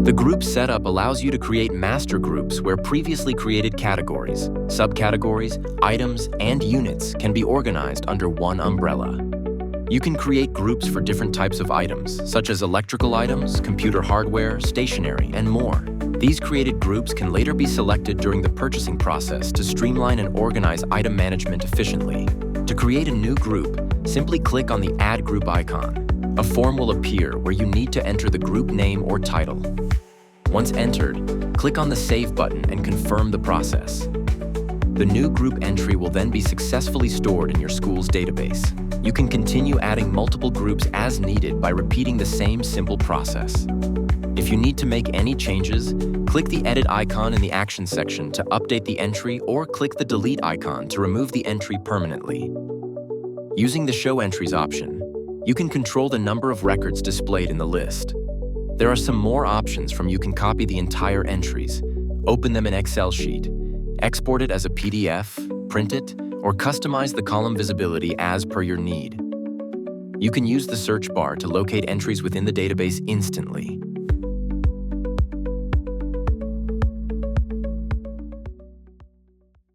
The group setup allows you to create master groups where previously created categories, subcategories, items, and units can be organized under one umbrella. You can create groups for different types of items, such as electrical items, computer hardware, stationery, and more. These created groups can later be selected during the purchasing process to streamline and organize item management efficiently. To create a new group, simply click on the Add Group icon. A form will appear where you need to enter the group name or title. Once entered, click on the Save button and confirm the process. The new group entry will then be successfully stored in your school's database. You can continue adding multiple groups as needed by repeating the same simple process. If you need to make any changes, click the Edit icon in the Action section to update the entry, or click the Delete icon to remove the entry permanently. Using the Show Entries option, you can control the number of records displayed in the list. There are some more options from you can copy the entire entries, open them in Excel sheet, export it as a PDF, print it, or customize the column visibility as per your need. You can use the search bar to locate entries within the database instantly.